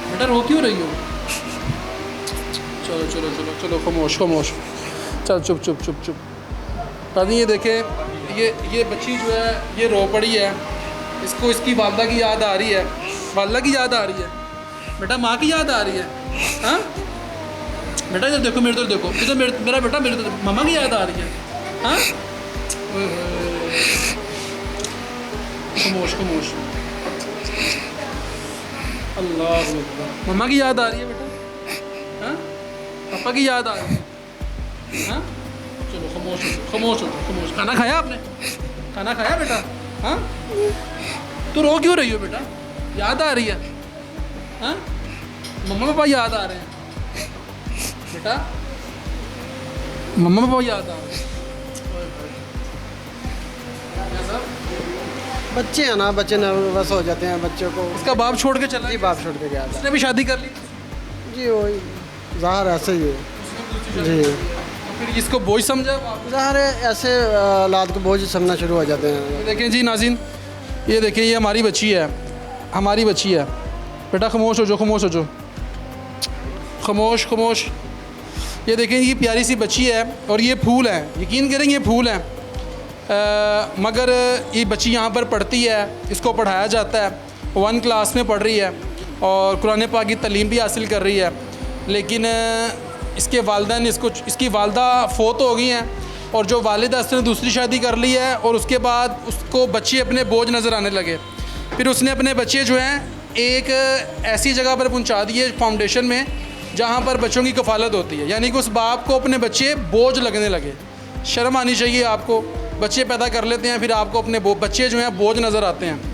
Speaker 1: बेटा? रो क्यों रही हो? चलो चलो चलो चलो, खामोश खामोश, चल चुप चुप चुप चुप। दादी ये देखें, ये बच्ची जो है ये रो पड़ी है। इसको इसकी वालदा की याद आ रही है। वालदा की याद आ रही है बेटा? माँ की याद आ रही है? हाँ बेटा इधर देखो, मेरे तो देखो, इधर मेरा बेटा, मेरे तो मम्मा की याद आ रही है। हाँ खामोश खामोश, अल्लाह अकबर। मम्मा की याद आ रही है बेटा? हाँ पापा की याद आ रही है? हाँ चलो खामोश खामोश खामोश। खाना खाया आपने? खाना खाया बेटा? हाँ तो रो क्यों रही हो बेटा? याद आ रही है? हाँ मम्मा पापा याद आ रहे हैं बेटा? मम्मा पापा याद आ रहे हैं?
Speaker 4: बच्चे हैं ना, बच्चे नर्वस हो जाते हैं बच्चों को।
Speaker 1: इसका बाप छोड़ के चला
Speaker 4: जी
Speaker 1: गया?
Speaker 4: बाप छोड़ के गया था
Speaker 1: उसने भी शादी कर ली?
Speaker 4: जी, वही ज़ाहिर ऐसे ही है जी।
Speaker 1: फिर इसको बोझ समझा बाप?
Speaker 4: ज़ाहिर है ऐसे औलाद को बोझ समझना शुरू हो जाते हैं।
Speaker 1: ये देखें जी नाज़रीन, ये देखें, ये हमारी बच्ची है, हमारी बच्ची है। बेटा खामोश हो जाओ, खामोश हो जाओ, खामोश खामोश। ये देखें, ये प्यारी सी बच्ची है और ये फूल है। यकीन करें ये फूल है, मगर ये बच्ची यहाँ पर पढ़ती है, इसको पढ़ाया जाता है। 1 क्लास में पढ़ रही है और कुरान पाक की तालीम भी हासिल कर रही है। लेकिन इसके वालिदैन इसकी वालदा फ़ौत हो गई हैं, और जो वालिद है उसने दूसरी शादी कर ली है, और उसके बाद उसको बच्चे अपने बोझ नज़र आने लगे। फिर उसने अपने बच्चे जो हैं एक ऐसी जगह पर पहुंचा दिए फाउंडेशन में जहां पर बच्चों की कफ़ालत होती है। यानी कि उस बाप को अपने बच्चे बोझ लगने लगे। शर्म आनी चाहिए आपको। बच्चे पैदा कर लेते हैं, फिर आपको अपने बच्चे जो हैं बोझ नज़र आते हैं।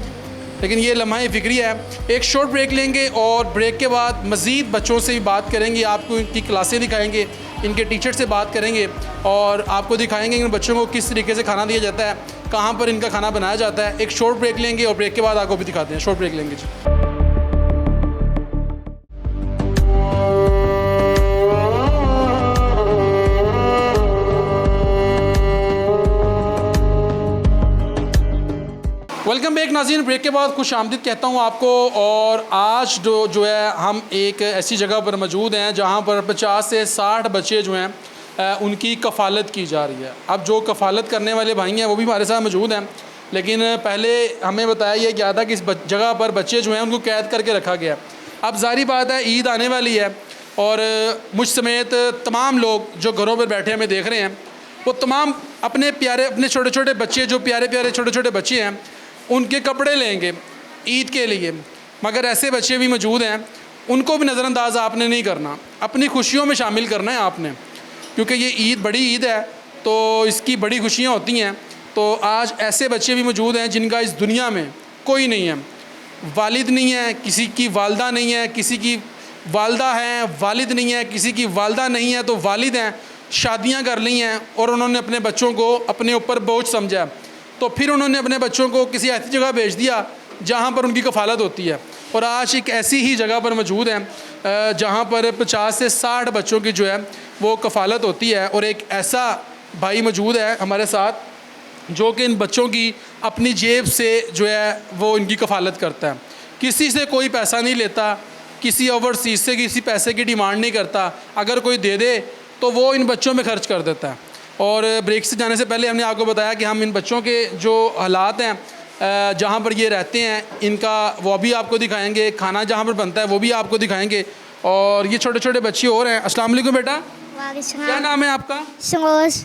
Speaker 1: लेकिन ये लम्हा फ़िक्री है। एक शॉर्ट ब्रेक लेंगे और ब्रेक के बाद मज़ीद बच्चों से भी बात करेंगे, आपको इनकी क्लासें दिखाएंगे, इनके टीचर से बात करेंगे, और आपको दिखाएंगे इन बच्चों को किस तरीके से खाना दिया जाता है, कहाँ पर इनका खाना बनाया जाता है। एक शॉर्ट ब्रेक लेंगे और ब्रेक के बाद आपको भी दिखाते हैं। शॉर्ट ब्रेक लेंगे जी। वेलकम बैक नाज़रीन। ब्रेक के बाद खुश आमदीद कहता हूँ आपको। और आज जो है हम एक ऐसी जगह पर मौजूद हैं जहाँ पर 50 से 60 बच्चे जो हैं उनकी कफ़ालत की जा रही है। अब जो कफ़ालत करने वाले भाई हैं वो भी हमारे साथ मौजूद हैं, लेकिन पहले हमें बताया यह गया था कि इस जगह पर बच्चे जो हैं उनको कैद करके रखा गया। अब जारी बात है ईद आने वाली है और मुझ समेत तमाम लोग जो घरों पर बैठे हमें देख रहे हैं वो तमाम अपने प्यारे अपने छोटे छोटे बच्चे जो प्यारे प्यारे छोटे छोटे बच्चे हैं उनके कपड़े लेंगे ईद के लिए, मगर ऐसे बच्चे भी मौजूद हैं उनको भी नज़रअंदाज आपने नहीं करना, अपनी खुशियों में शामिल करना है आपने, क्योंकि ये ईद बड़ी ईद है तो इसकी बड़ी खुशियाँ होती हैं। तो आज ऐसे बच्चे भी मौजूद हैं जिनका इस दुनिया में कोई नहीं है, वालिद नहीं है, किसी की वालदा नहीं है, किसी की वालदा है, वालिद नहीं है, किसी की वालदा नहीं है तो वालिद हैं, शादियां कर ली हैं और उन्होंने अपने बच्चों को अपने ऊपर बोझ समझा, तो फिर उन्होंने अपने बच्चों को किसी ऐसी जगह भेज दिया जहां पर उनकी कफ़ालत होती है। और आज एक ऐसी ही जगह पर मौजूद हैं जहां पर 50 से 60 बच्चों की जो है वो कफ़ालत होती है और एक ऐसा भाई मौजूद है हमारे साथ जो कि इन बच्चों की अपनी जेब से जो है वो इनकी कफ़ालत करता है, किसी से कोई पैसा नहीं लेता, किसी ओवरसीज़ से किसी पैसे की डिमांड नहीं करता, अगर कोई दे दे तो वो इन बच्चों में खर्च कर देता है। और ब्रेक से जाने से पहले हमने आपको बताया कि हम इन बच्चों के जो हालात हैं जहाँ पर ये रहते हैं इनका वो भी आपको दिखाएंगे, खाना जहाँ पर बनता है वो भी आपको दिखाएंगे। और ये छोटे छोटे बच्चे और हैं। अस्सलाम वालेकुम बेटा, क्या नाम है आपका?
Speaker 3: शरोज।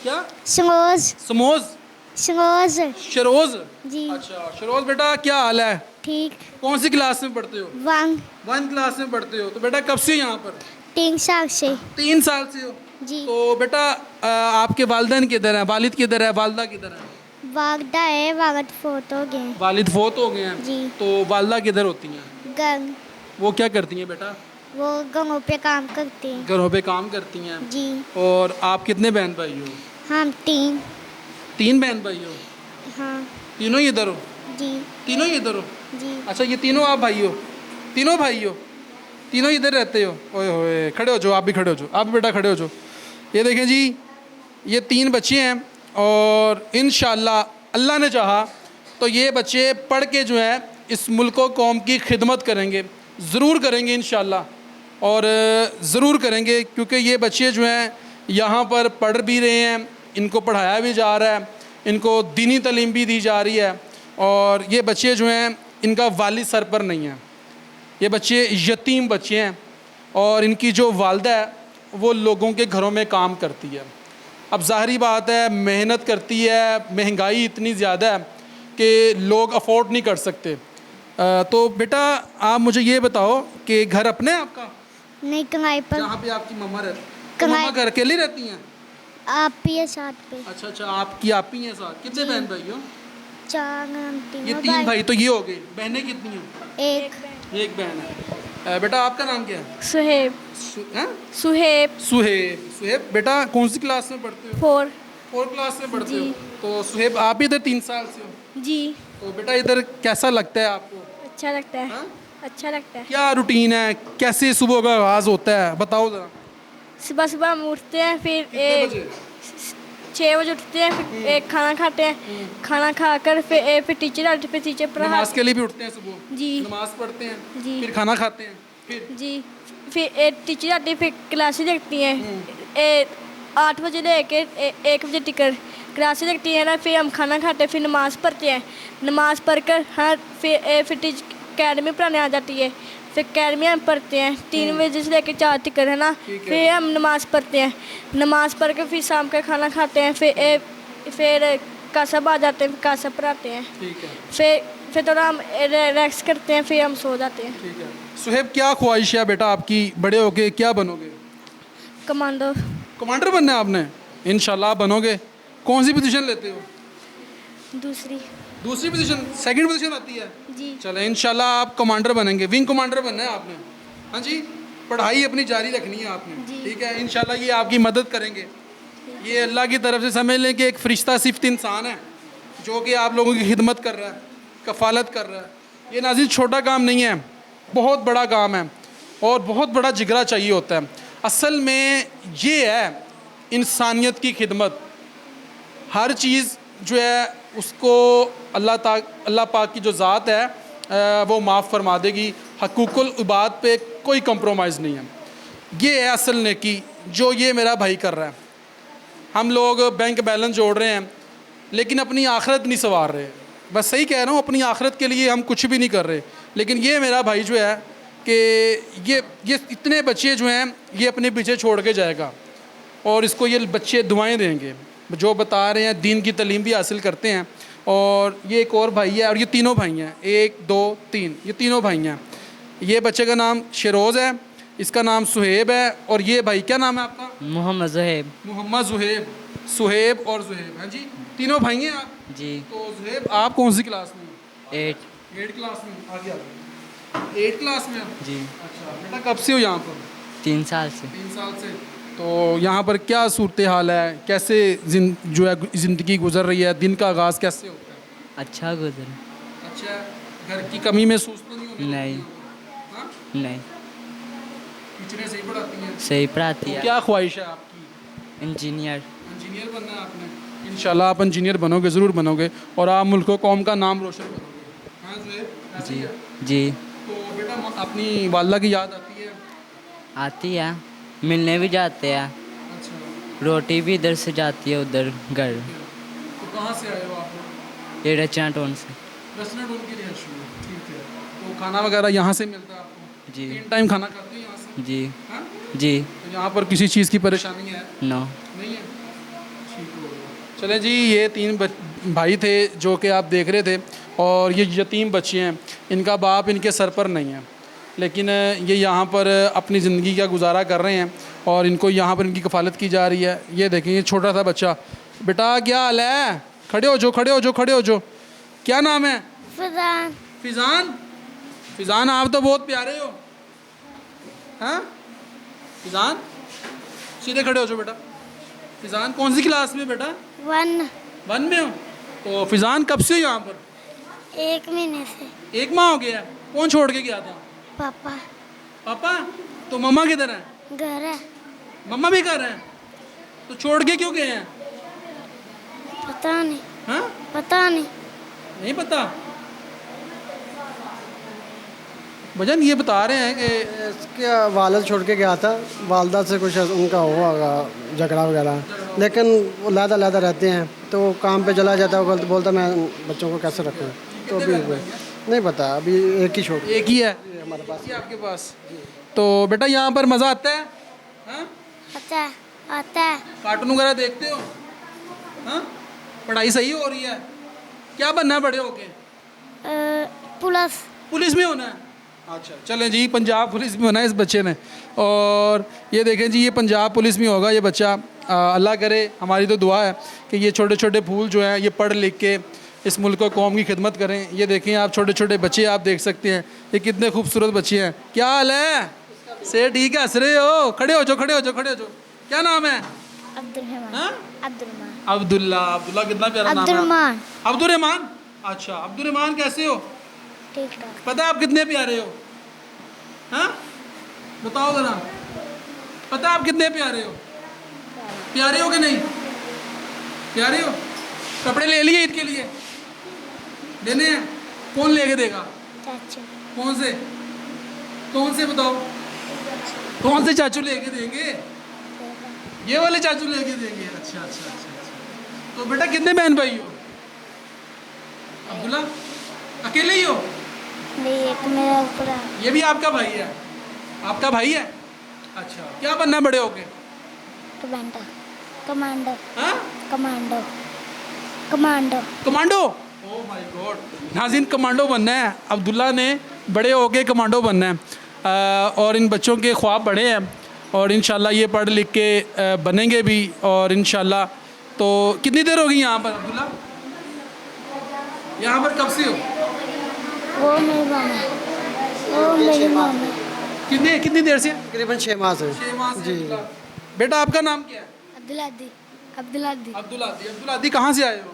Speaker 1: क्या?
Speaker 3: शरोज।
Speaker 1: समोज?
Speaker 3: शरोज।
Speaker 1: शरोज?
Speaker 3: जी।
Speaker 1: अच्छा शरोज बेटा, क्या हाल है?
Speaker 3: ठीक।
Speaker 1: कौन सी क्लास में पढ़ते हो? 1 क्लास में पढ़ते हो। तो बेटा कब से यहाँ पर?
Speaker 3: 3 साल से।
Speaker 1: 3 साल से हो?
Speaker 3: जी।
Speaker 1: तो बेटा आपके वालिदैन किधर हैं, वालिद किधर है, वालदा किधर है?
Speaker 3: वागदा है, वागद फोत हो गए।
Speaker 1: वालिद फोत हो गए हैं।
Speaker 3: जी।
Speaker 1: तो वालदा किधर होती हैं?
Speaker 3: गंग।
Speaker 1: वो क्या करती हैं बेटा?
Speaker 3: वो गंगों पे काम करते हैं।
Speaker 1: घरों पे काम करती हैं।
Speaker 3: जी।
Speaker 1: और आप कितने बहन भाई हो?
Speaker 3: हम 3।
Speaker 1: 3 बहन भाई हो?
Speaker 3: हाँ।
Speaker 1: तीनों ही इधर हो?
Speaker 3: जी।
Speaker 1: तीनों ही इधर हो?
Speaker 3: जी।
Speaker 1: अच्छा ये तीनों आप भाई हो? तीनों भाई हो? तीनों इधर रहते हो? ओए होए, खड़े हो जाओ, आप भी खड़े हो जाओ, आप बेटा खड़े हो जाओ। ये देखें जी, ये 3 बच्चे हैं और इंशाअल्लाह अल्लाह ने चाहा तो ये बच्चे पढ़ के जो है इस मुल्क व कौम की खिदमत करेंगे, ज़रूर करेंगे इंशाअल्लाह, और ज़रूर करेंगे, क्योंकि ये बच्चे जो हैं यहाँ पर पढ़ भी रहे हैं, इनको पढ़ाया भी जा रहा है, इनको दीनी तालीम भी दी जा रही है, और ये बच्चे जो हैं इनका वालिद सर पर नहीं है, ये बच्चे यतीम बच्चे हैं और इनकी जो वालदा है वो लोगों के घरों में काम करती है। अब ज़ाहरी बात है, मेहनत करती है, महंगाई इतनी ज़्यादा है कि लोग अफोर्ड नहीं कर सकते। तो बेटा आप मुझे ये बताओ कि घर अपने है आपका?
Speaker 3: नहीं, कंगाई पर।
Speaker 1: जहाँ पे आपकी मम्मा रहती? तो
Speaker 3: कमाई-
Speaker 1: मम्मा घर अकेली रहती हैं?
Speaker 3: आप भी है साथ पे।
Speaker 1: अच्छा अच्छा, आपकी आप ही हैं साथ। कितने बहन भाई हो?
Speaker 3: 4 हम
Speaker 1: ये
Speaker 3: 3
Speaker 1: 3 भाई, तो ये हो गए। बहनें कितनी हैं?
Speaker 3: 1।
Speaker 1: बहन है। बेटा आपका नाम क्या है?
Speaker 6: सुहेब।
Speaker 1: हैं?
Speaker 6: सुहेब।
Speaker 1: सुहेब। सुहेब बेटा कौन सी क्लास में पढ़ते हो?
Speaker 6: 4।
Speaker 1: 4 क्लास में पढ़ते हो।
Speaker 6: जी।
Speaker 1: तो सुहेब आप भी इधर 3 साल से हो?
Speaker 6: जी।
Speaker 1: तो बेटा इधर कैसा लगता है आपको?
Speaker 6: अच्छा लगता है।
Speaker 1: हाँ?
Speaker 6: अच्छा लगता है।
Speaker 1: क्या रूटीन है, कैसे सुबह का आगाज़ होता है, बताओ ज़रा।
Speaker 6: सुबह सुबह हम उठते हैं, फिर
Speaker 1: कितने बजे?
Speaker 6: 6 बजे उठते हैं, फिर एक खाना खाते हैं, खाना खाकर फिर टीचर आते, फिर टीचर
Speaker 1: नमाज
Speaker 6: पढ़ा।
Speaker 1: के लिए भी उठते हैं सुबह?
Speaker 6: जी।
Speaker 1: नमाज पढ़ते हैं,
Speaker 6: जी।
Speaker 1: फिर खाना खाते हैं, फिर
Speaker 6: जी। फिर टीचर आती है, फिर क्लासेस देखती हैं 8 बजे लेके 1 बजे टिकर क्लासेस देखती हैं ना, फिर हम खाना खाते हैं, फिर नमाज़ पढ़ते हैं, नमाज़ पढ़कर हाँ फिर टीचर अकेडमी पढ़ाने आ जाती है, फिर अकेडमी हम पढ़ते हैं 3 बजे से लेकर 4 तक है ना, फिर हम नमाज़ पढ़ते हैं, नमाज़ पढ़ कर फिर शाम का खाना खाते हैं, फिर कासब आ जाते हैं, फिर कासब पढ़ाते हैं,
Speaker 1: ठीक है,
Speaker 6: फिर थोड़ा हम रेस्ट करते हैं, फिर हम सो जाते हैं।
Speaker 1: ठीक है। सुहेब क्या ख्वाहिश है बेटा आपकी, बड़े होके क्या बनोगे?
Speaker 6: कमांडो।
Speaker 1: कमांडर बनना है आपने? इंशाल्लाह आप बनोगे। कौन सी पोजीशन लेते हो? दूसरी पोजीशन, सेकंड पोजीशन आती है?
Speaker 6: जी।
Speaker 1: चले इंशाल्लाह आप कमांडर बनेंगे, विंग कमांडर बनना है आपने। हाँ जी, पढ़ाई अपनी जारी रखनी है आपने, ठीक है, इंशाल्लाह ये आपकी मदद करेंगे। ये अल्लाह की तरफ से समझ लें कि एक फ़रिश्ता सिफ्त इंसान है जो कि आप लोगों की खिदमत कर रहा है, कफ़ालत कर रहा है। ये नाज़रीन छोटा काम नहीं है, बहुत बड़ा काम है और बहुत बड़ा जिगरा चाहिए होता है। असल में ये है इंसानियत की खिदमत। हर चीज़ जो है उसको अल्लाह पाक की जो ज़ात है वो माफ़ फरमा देगी। हकूकुल इबाद पे कोई कंप्रोमाइज़ नहीं है। ये है असल नेकी जो ये मेरा भाई कर रहा है। हम लोग बैंक बैलेंस जोड़ रहे हैं लेकिन अपनी आखिरत नहीं संवार रहे। बस सही कह रहा हूँ, अपनी आखिरत के लिए हम कुछ भी नहीं कर रहे। लेकिन ये मेरा भाई जो है कि ये इतने बच्चे जो हैं ये अपने पीछे छोड़ के जाएगा और इसको ये बच्चे दुआएं देंगे। जो बता रहे हैं दीन की तालीम भी हासिल करते हैं। और ये एक और भाई है और ये तीनों भाई हैं, 1 2 3, ये तीनों भाई हैं। ये बच्चे का नाम शेरोज़ है, इसका नाम सुहेब है और ये भाई क्या नाम है आपका?
Speaker 7: मोहम्मद ज़ुहैब।
Speaker 1: मोहम्मद सुहेब, सुहेब और जुहेब। हाँ जी, तीनों भाई हैं आप?
Speaker 7: जी।
Speaker 1: तो जुहेब आप कौन सी क्लास में हो?
Speaker 7: 8।
Speaker 1: 8 क्लास में। आगे आगे 8 क्लास में हो?
Speaker 7: जी।
Speaker 1: अच्छा बेटा कब से हो यहाँ पर?
Speaker 7: 3 साल से।
Speaker 1: 3 साल से। तो यहाँ पर क्या सूरत हाल है, कैसे जो है ज़िंदगी गुजर रही है, दिन का आगाज़ कैसे होता है?
Speaker 7: अच्छा गुजर।
Speaker 1: अच्छा, घर की कमी महसूस तो नहीं होती?
Speaker 7: नहीं।
Speaker 1: हाँ?
Speaker 7: नहीं,
Speaker 1: टीचरें सही पढ़ाती हैं?
Speaker 7: सही पढ़ाती
Speaker 1: तो
Speaker 7: है।
Speaker 1: क्या ख्वाहिश है आपकी?
Speaker 7: इंजीनियर।
Speaker 1: इंजीनियर बनना है आपने? इंशाल्लाह आप इंजीनियर बनोगे, ज़रूर बनोगे और आप मुल्क व कौम का नाम रोशन करोगे। हाँ ज़ुहैब, ऐसे ही
Speaker 7: जी।
Speaker 1: है?
Speaker 7: जी।
Speaker 1: तो बेटा अपनी वालदा की याद आती है?
Speaker 7: आती है, मिलने भी जाते हैं।
Speaker 1: अच्छा,
Speaker 7: रोटी भी इधर से जाती है उधर घर।
Speaker 1: तो कहाँ से आए हो आप लोग?
Speaker 7: ये रचना टोन से।
Speaker 1: रेस्टोरेंट उनकी रिहायश में। ठीक है, तो खाना वगैरह यहाँ से मिलता है आपको?
Speaker 7: जी।
Speaker 1: 3 टाइम खाना खाते हो यहाँ से?
Speaker 7: जी।
Speaker 1: हाँ?
Speaker 7: जी।
Speaker 1: तो यहाँ पर किसी चीज़ की परेशानी है?
Speaker 7: नो।
Speaker 1: नहीं है? ठीक हो गया। चलें जी, ये 3 भाई थे जो कि आप देख रहे थे और ये यतीम बच्चे हैं, इनका बाप इनके सर पर नहीं है, लेकिन ये यहाँ पर अपनी ज़िंदगी का गुजारा कर रहे हैं और इनको यहाँ पर इनकी कफ़ालत की जा रही है। ये देखें, ये छोटा सा बच्चा। बेटा क्या हाल है? खड़े हो जो, खड़े हो जो, खड़े हो जो। क्या नाम है?
Speaker 3: फिजान।
Speaker 1: फिजान। फिजान आप तो बहुत प्यारे हो। हाँ फिजान, सीधे खड़े हो जो बेटा। फिजान कौन सी क्लास में बेटा?
Speaker 3: 1
Speaker 1: में हो? तो फिजान कब से हो यहाँ पर?
Speaker 3: 1 महीने से।
Speaker 1: 1 माह हो गया। कौन छोड़ के गया था?
Speaker 3: पापा।
Speaker 1: पापा? तो मम्मा किधर है?
Speaker 3: घर है।
Speaker 1: मम्मा भी घर है? तो छोड़ के क्यों गए हैं?
Speaker 3: पता नहीं।
Speaker 1: हाँ,
Speaker 3: पता नहीं।
Speaker 1: नहीं पता। भजन ये बता रहे हैं कि
Speaker 4: इसके वालिद छोड़ के गया था, वालदा से कुछ उनका हुआ होगा झगड़ा वगैरह, लेकिन वो लहदा रहते हैं तो वो काम पे चला जाता है, बोलता मैं बच्चों को कैसे रखूँ। तो अभी नहीं पता, अभी एक ही छोड़।
Speaker 1: एक ही है
Speaker 4: हमारे पास।
Speaker 1: एक ही आपके पास? तो बेटा यहाँ पर मज़ा आता है? हाँ?
Speaker 3: आता है। आता है।
Speaker 1: कार्टून वगैरह देखते हो? हाँ? पढ़ाई सही हो रही है? क्या बनना है बड़े होके?
Speaker 3: पुलिस।
Speaker 1: पुलिस में होना है? अच्छा, चलें जी, पंजाब पुलिस में होना है इस बच्चे ने। और ये देखें जी, ये पंजाब पुलिस में होगा ये बच्चा। अल्लाह करे, हमारी तो दुआ है कि ये छोटे छोटे फूल जो हैं ये पढ़ लिख के इस मुल्क और कौम की खिदमत करें। ये देखें आप, छोटे छोटे बच्चे आप देख सकते हैं, ये कितने खूबसूरत बच्चे हैं। क्या हाल है? से ठीक है, हंस रहे हो? खड़े हो जो, खड़े हो जो, खड़े हो जो। क्या नाम है?
Speaker 3: अब्दुलरहमान।
Speaker 1: हाँ?
Speaker 3: अब्दुलरहमान।
Speaker 1: अब्दुल्ला। अब्दुल्ला कितना प्यारा नाम है।
Speaker 3: अब्दुलरहमान।
Speaker 1: अब्दुलरहमान। अच्छा, अब्दुलरहमान कैसे हो?
Speaker 3: ठीक ठाक।
Speaker 1: पता है आप कितने प्यारे हो? हाँ, बताओ जरा। पता है आप कितने प्यारे हो? प्यारे हो कि नहीं? प्यारे हो? कपड़े ले लिए ईद के लिए? लेने हैं? कौन लेके देगा?
Speaker 3: चाचू।
Speaker 1: कौन से? कौन से बताओ? कौन से चाचू लेके देंगे? ये वाले चाचू लेके देंगे? अच्छा अच्छा अच्छा अच्छा। तो बेटा कितने बहन भाई हो? अब्दुल्ला अकेले ही हो?
Speaker 3: नहीं, एक मेरा ऊपर है।
Speaker 1: ये भी आपका भाई है? आपका भाई है? अच्छा, क्या बनना है बड़े होके?
Speaker 3: कमांडो। कमांडो।
Speaker 1: हाँ?
Speaker 3: Commando. Commando.
Speaker 1: Commando? Oh my God, नाज़रीन कमांडो बनना है अब्दुल्ला ने, बड़े होके कमांडो बनना है। और इन बच्चों के ख्वाब बड़े हैं और इंशाल्लाह ये पढ़ लिख के बनेंगे भी। और इंशाल्लाह, तो कितनी देर होगी यहाँ पर अब्दुल्ला? यहाँ पर कब से हो?
Speaker 3: वो मेरी मामा। वो मेरी मामा।
Speaker 1: कितनी देर से?
Speaker 4: तकरीबन 6 माह से।
Speaker 1: 6 माह से।
Speaker 4: जी।
Speaker 1: बेटा आपका नाम क्या है?
Speaker 3: अब्दुलादी। अब्दुलादी।
Speaker 1: अब्दुल्लादी। अब्दुल्लादी कहाँ से आए हो?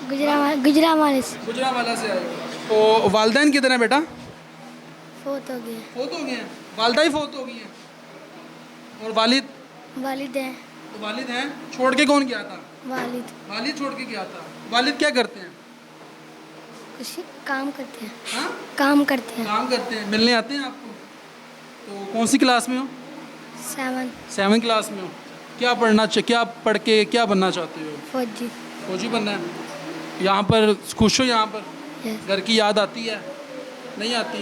Speaker 3: गुजरावाला से।
Speaker 1: गुजरावाला से आए हो। तो वालदैन कितने हैं बेटा?
Speaker 3: फोत हो गया।
Speaker 1: फोत हो गए हैं? वालदा ही फोत हो गई हैं? और वालिद?
Speaker 3: वालिद है।
Speaker 1: तो वालिद हैं। छोड़ के कौन गया था?
Speaker 3: वालिद।
Speaker 1: वालिद छोड़ के गया था। वालिद क्या करते हैं?
Speaker 3: कुछ काम करते हैं।
Speaker 1: हाँ,
Speaker 3: काम करते हैं।
Speaker 1: काम करते हैं। मिलने आते हैं आपको? तो कौन सी क्लास में हो?
Speaker 3: 7।
Speaker 1: 7 क्लास में हो। क्या क्या पढ़ के क्या बनना चाहते हो?
Speaker 3: फौजी।
Speaker 1: फौजी बनना है। यहाँ पर खुश हो? यहाँ पर
Speaker 3: Yes.
Speaker 1: घर की याद आती है? नहीं आती।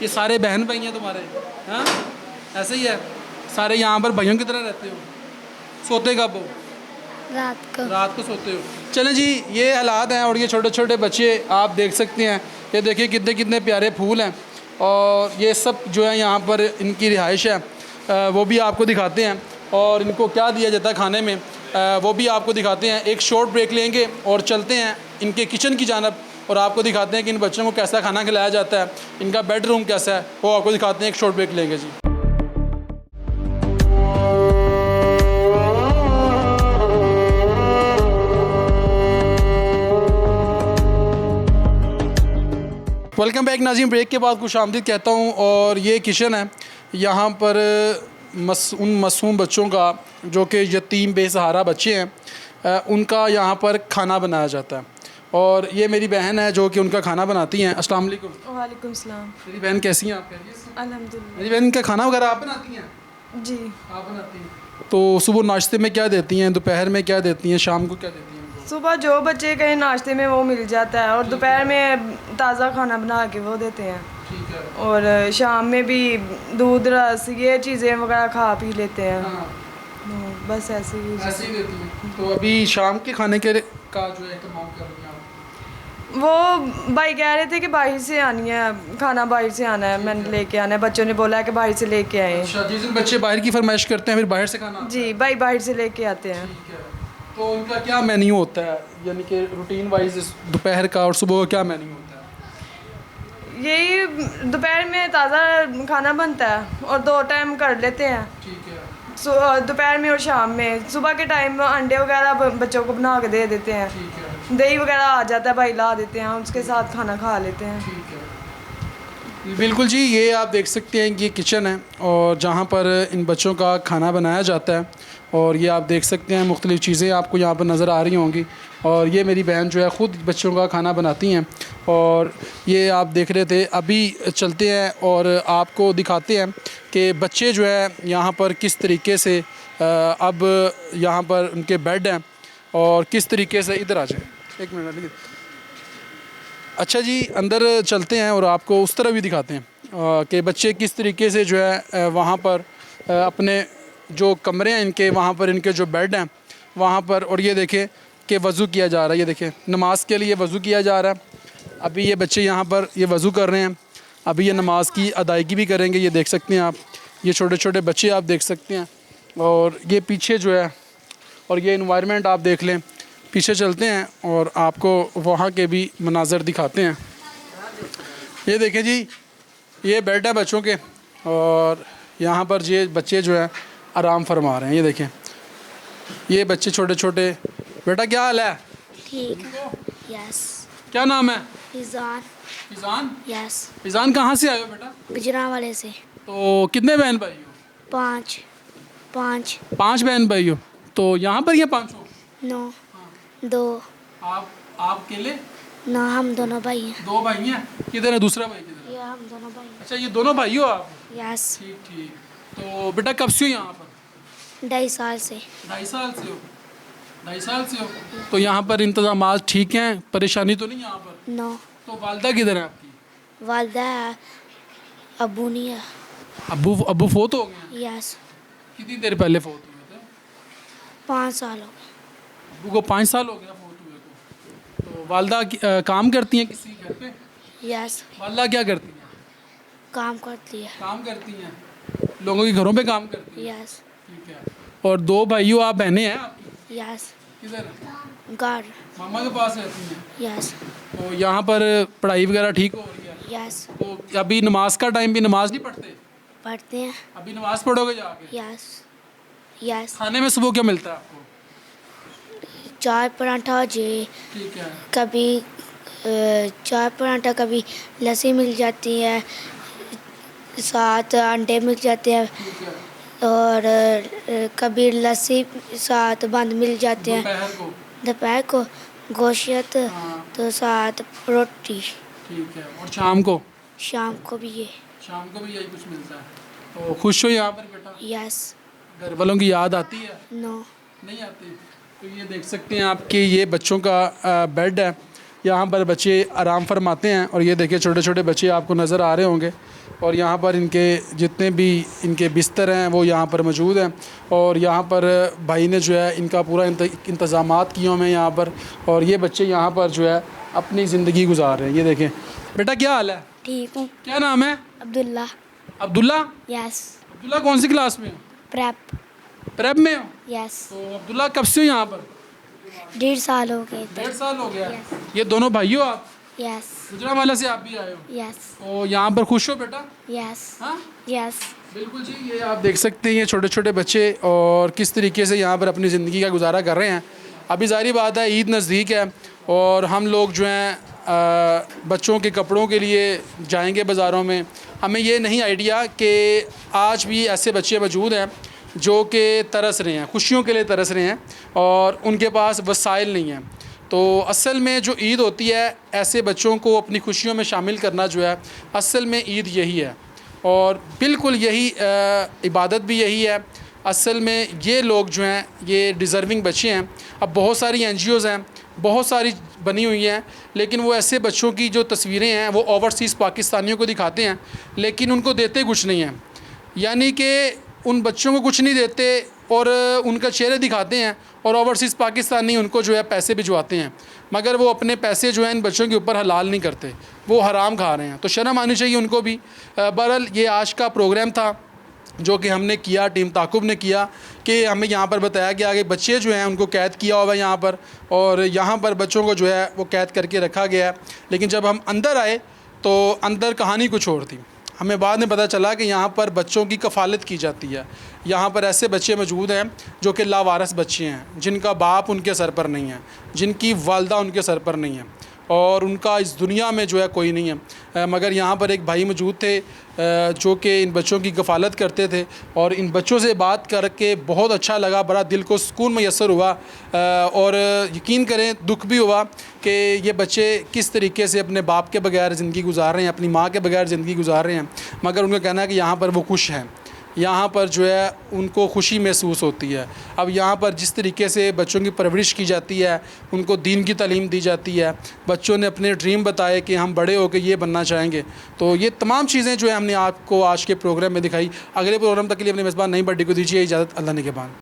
Speaker 1: ये सारे बहन भाई हैं तुम्हारे? हाँ, ऐसे ही है। सारे यहाँ पर भाइयों की तरह रहते हो? सोते कब हो?
Speaker 3: रात को।
Speaker 1: रात को सोते हो। चलें जी, ये हालात हैं। और ये छोटे छोटे बच्चे आप देख सकते हैं। ये देखिए कितने कितने प्यारे फूल हैं। और ये सब जो है यहाँ पर इनकी रिहाइश है, वो भी आपको दिखाते हैं। और इनको क्या दिया जाता है खाने में, वो भी आपको दिखाते हैं। एक शॉर्ट ब्रेक लेंगे और चलते हैं इनके किचन की जानब और आपको दिखाते हैं कि इन बच्चों को कैसा खाना खिलाया जाता है, इनका बेडरूम कैसा है, वो आपको दिखाते हैं। एक शॉर्ट ब्रेक लेंगे जी। वेलकम बैक नाज़रीन। ब्रेक के बाद खुश आमदीद कहता हूँ। और ये किचन है। यहाँ पर उन मासूम बच्चों का जो कि यतीम बेसहारा बच्चे हैं, उनका यहाँ पर खाना बनाया जाता है। और ये मेरी बहन है जो कि उनका खाना बनाती हैं। अस्सलाम वालेकुम।
Speaker 8: वालेकुम सलाम।
Speaker 1: मेरी बहन कैसी हैं आप? खैरियत से?
Speaker 8: अल्हम्दुलिल्लाह।
Speaker 1: मेरी बहन का खाना वगैरह आप बनाती हैं?
Speaker 8: जी।
Speaker 1: आप बनाती हैं। तो सुबह नाश्ते में क्या देती हैं, दोपहर में क्या देती हैं, शाम को क्या देती हैं?
Speaker 8: सुबह जो बच्चे कहें नाश्ते में वो मिल जाता है और दोपहर में ताज़ा खाना बना के वो देते हैं।
Speaker 1: ठीक है।
Speaker 8: और शाम में भी दूध रस ये चीज़ें वगैरह खा पी लेते हैं।
Speaker 1: हाँ,
Speaker 8: बस ऐसे ही।
Speaker 1: ऐसे ही देती हैं। तो अभी शाम के खाने के का जो है इस्तेमाल कर रही हैं आप?
Speaker 8: वो भाई कह रहे थे कि बाहर से आनी है, खाना बाहर से आना है, मैंने लेके आना है। बच्चों ने बोला है कि बाहर से लेके आए।
Speaker 1: अच्छा, जिस दिन बच्चे बाहर की फरमाइश करते हैं फिर बाहर से खाना?
Speaker 8: जी, भाई बाहर से लेके आते हैं।
Speaker 1: ठीक है। तो उनका क्या मेन्यू होता है, यानी कि रूटीन वाइज दोपहर का और सुबह का क्या मेन्यू होता है?
Speaker 8: यही दोपहर में ताज़ा खाना बनता है और 2 टाइम कर लेते हैं,
Speaker 1: ठीक है।
Speaker 8: दोपहर में और शाम में। सुबह के टाइम अंडे वगैरह बच्चों को बना के दे देते हैं।
Speaker 1: ठीक है।
Speaker 8: दही वगैरह आ जाता है, भाई ला देते हैं, उसके साथ खाना खा लेते हैं।
Speaker 1: ठीक है। बिल्कुल जी, ये आप देख सकते हैं कि ये किचन है और जहाँ पर इन बच्चों का खाना बनाया जाता है। और ये आप देख सकते हैं मुख्तलिफ़ चीज़ें आपको यहाँ पर नज़र आ रही होंगी। और ये मेरी बहन जो है ख़ुद बच्चों का खाना बनाती हैं। और ये आप देख रहे थे, अभी चलते हैं और आपको दिखाते हैं कि बच्चे जो है यहाँ पर किस तरीके से अब यहाँ पर उनके बेड हैं और किस तरीके से। इधर आ जाए, एक मिनट। अच्छा जी, अंदर चलते हैं और आपको उस तरह भी दिखाते हैं कि बच्चे किस तरीके से जो है वहाँ पर अपने जो कमरे हैं इनके, वहाँ पर इनके जो बेड हैं वहाँ पर। और ये देखें कि वज़ू किया जा रहा है। ये देखें नमाज के लिए वज़ू किया जा रहा है। अभी ये बच्चे यहाँ पर ये वज़ू कर रहे हैं। अभी ये नमाज की अदायगी भी करेंगे। ये देख सकते हैं आप, ये छोटे छोटे बच्चे आप देख सकते हैं। और ये पीछे जो है, और ये इन्वायरमेंट आप देख लें। पीछे चलते हैं और आपको वहाँ के भी मनाज़र दिखाते हैं। ये देखें जी, ये बेड है बच्चों के और यहाँ पर ये बच्चे जो है आराम फरमा रहे हैं। ये देखें, ये बच्चे छोटे छोटे। बेटा क्या हाल है?
Speaker 3: ठीक है। यस।
Speaker 1: क्या नाम है?
Speaker 3: फिजान।
Speaker 1: फिजान?
Speaker 3: यस।
Speaker 1: फिजान कहाँ से आए हो बेटा?
Speaker 3: गुजरांवाले से।
Speaker 1: तो कितने बहन भाई हो?
Speaker 3: 5।
Speaker 1: 5 बहन भाई हो। तो यहाँ पर ये 5 हो?
Speaker 3: 9। 2।
Speaker 1: आप अकेले?
Speaker 3: ना, हम दोनों भाई हैं।
Speaker 1: 2 भाई हैं। किधर है दूसरा भाई? किधर है?
Speaker 3: ये हम दोनों भाई हैं।
Speaker 1: अच्छा, ये दोनों भाई हो आप?
Speaker 3: यस।
Speaker 1: ठीक ठीक। तो बेटा कब से हो यहाँ पर?
Speaker 3: 2.5 साल से।
Speaker 1: 2.5 साल से हो? 2.5 साल से हो। तो यहाँ पर इंतजामात ठीक हैं, परेशानी तो नहीं यहाँ पर?
Speaker 3: नो।
Speaker 1: तो वालदा किधर है आपकी?
Speaker 3: वालदा है, अबू नहीं है।
Speaker 1: अबू फोत हो गए?
Speaker 3: यस।
Speaker 1: कितनी देर पहले फोत हुए थे?
Speaker 3: 5 साल हो गए।
Speaker 1: अबू को 5 साल हो गया फोत हुए को। तो वालदा काम करती हैं किसी घर पे?
Speaker 3: यस।
Speaker 1: वालदा क्या करती हैं?
Speaker 3: काम करती है।
Speaker 1: काम करती हैं, लोगों के घरों पे काम करती हैं?
Speaker 3: यस।
Speaker 1: ठीक है। और 2 भाइयों आप बहनें हैं आपकी?
Speaker 3: यस।
Speaker 1: किधर?
Speaker 3: घर।
Speaker 1: मामा के पास रहती हैं?
Speaker 3: यस।
Speaker 1: तो यहाँ पर पढ़ाई वगैरह ठीक हो रही है?
Speaker 3: यस।
Speaker 1: तो अभी नमाज का टाइम भी, नमाज नहीं पढ़ते?
Speaker 3: पढ़ते हैं।
Speaker 1: अभी नमाज पढ़ोगे जाके?
Speaker 3: यस। यस।
Speaker 1: खाने में सुबह क्या मिलता है आपको?
Speaker 3: चाय पराठा जी।
Speaker 1: ठीक है।
Speaker 3: कभी चाय पराठा, कभी लस्सी मिल जाती है, साथ अंडे मिल जाते हैं।
Speaker 1: ठीक है।
Speaker 3: और कभी लस्सी साथ बंद मिल जाते हैं। दोपहर को गोश्त,
Speaker 1: हाँ।
Speaker 3: तो साथ रोटी।
Speaker 1: ठीक है। और शाम को?
Speaker 3: शाम को भी ये।
Speaker 1: शाम को भी यही कुछ मिलता है। तो खुश हो यहाँ पर बेटा?
Speaker 3: यस।
Speaker 1: घर वालों की याद आती है?
Speaker 3: नो।
Speaker 1: नहीं आती। तो ये देख सकते हैं आप कि ये बच्चों का बेड है यहाँ पर बच्चे आराम फरमाते हैं। और ये देखिए छोटे छोटे बच्चे आपको नज़र आ रहे होंगे और यहाँ पर इनके जितने भी इनके बिस्तर हैं वो यहाँ पर मौजूद हैं। और यहाँ पर भाई ने जो है इनका पूरा इंतज़ामात किए हुए हैं यहाँ पर। और ये बच्चे यहाँ पर जो है अपनी ज़िंदगी गुजार रहे हैं। ये देखें। बेटा क्या हाल है?
Speaker 3: ठीक हूँ।
Speaker 1: क्या नाम है?
Speaker 3: अब्दुल्ला।
Speaker 1: अब्दुल्ला?
Speaker 3: यस।
Speaker 1: अब्दुल्ला कौन सी क्लास में हो?
Speaker 3: प्रेप।
Speaker 1: प्रेप में हो?
Speaker 3: यस।
Speaker 1: तो अब्दुल्ला कब से हो यहाँ पर?
Speaker 3: 1.5 साल हो गए थे।
Speaker 1: 1.5 साल हो गया। ये दोनों भाई हो आप?
Speaker 3: यस।
Speaker 1: गुजरांवाला से आप भी आए हो?
Speaker 3: यस।
Speaker 1: तो यहाँ पर खुश हो बेटा?
Speaker 3: यस।
Speaker 1: हाँ
Speaker 3: यस।
Speaker 1: बिल्कुल जी। ये आप देख सकते हैं ये छोटे छोटे बच्चे और किस तरीके से यहाँ पर अपनी ज़िंदगी का गुजारा कर रहे हैं। अभी ज़ाहिर बात है ईद नज़दीक है और हम लोग जो हैं बच्चों के कपड़ों के लिए जाएंगे बाज़ारों में। हमें ये नहीं आइडिया कि आज भी ऐसे बच्चे मौजूद हैं जो कि तरस रहे हैं, खुशियों के लिए तरस रहे हैं और उनके पास वसाइल नहीं हैं। तो असल में जो ईद होती है ऐसे बच्चों को अपनी खुशियों में शामिल करना जो है असल में ईद यही है। और बिल्कुल यही इबादत भी यही है। असल में ये लोग जो हैं ये डिज़र्विंग बच्चे हैं। अब बहुत सारी NGOs हैं, बहुत सारी बनी हुई हैं, लेकिन वो ऐसे बच्चों की जो तस्वीरें हैं वो ओवरसीज़ पाकिस्तानियों को दिखाते हैं लेकिन उनको देते कुछ नहीं हैं। यानी कि उन बच्चों को कुछ नहीं देते और उनका चेहरे दिखाते हैं और ओवरसीज़ पाकिस्तानी उनको जो है पैसे भिजवाते हैं, मगर वो अपने पैसे जो है इन बच्चों के ऊपर हलाल नहीं करते, वो हराम खा रहे हैं। तो शर्म आनी चाहिए उनको भी। बहरहाल ये आज का प्रोग्राम था जो कि हमने किया, टीम ताकुब ने किया कि हमें यहाँ पर बताया गया कि बच्चे जो हैं उनको कैद किया हुआ है यहाँ पर और यहाँ पर बच्चों को जो है वो कैद करके रखा गया है। लेकिन जब हम अंदर आए तो अंदर कहानी कुछ और थी। हमें बाद में पता चला कि यहाँ पर बच्चों की कफ़ालत की जाती है। यहाँ पर ऐसे बच्चे मौजूद हैं जो कि लावारिस बच्चे हैं, जिनका बाप उनके सर पर नहीं है, जिनकी वालदा उनके सर पर नहीं है और उनका इस दुनिया में जो है कोई नहीं है। मगर यहाँ पर एक भाई मौजूद थे जो कि इन बच्चों की कफ़ालत करते थे और इन बच्चों से बात करके बहुत अच्छा लगा, बड़ा दिल को सुकून मैसर हुआ। और यकीन करें दुख भी हुआ कि ये बच्चे किस तरीके से अपने बाप के बगैर ज़िंदगी गुजार रहे हैं, अपनी माँ के बगैर ज़िंदगी गुजार रहे हैं। मगर उनका कहना है कि यहाँ पर वो खुश हैं, यहाँ पर जो है उनको खुशी महसूस होती है। अब यहाँ पर जिस तरीके से बच्चों की परवरिश की जाती है, उनको दीन की तालीम दी जाती है, बच्चों ने अपने ड्रीम बताए कि हम बड़े होकर ये बनना चाहेंगे। तो ये तमाम चीज़ें जो है हमने आपको आज के प्रोग्राम में दिखाई। अगले प्रोग्राम तक के लिए अपने मेज़बान नईम भट्टी को दीजिए इजाज़त। अल्लाह निगहबान।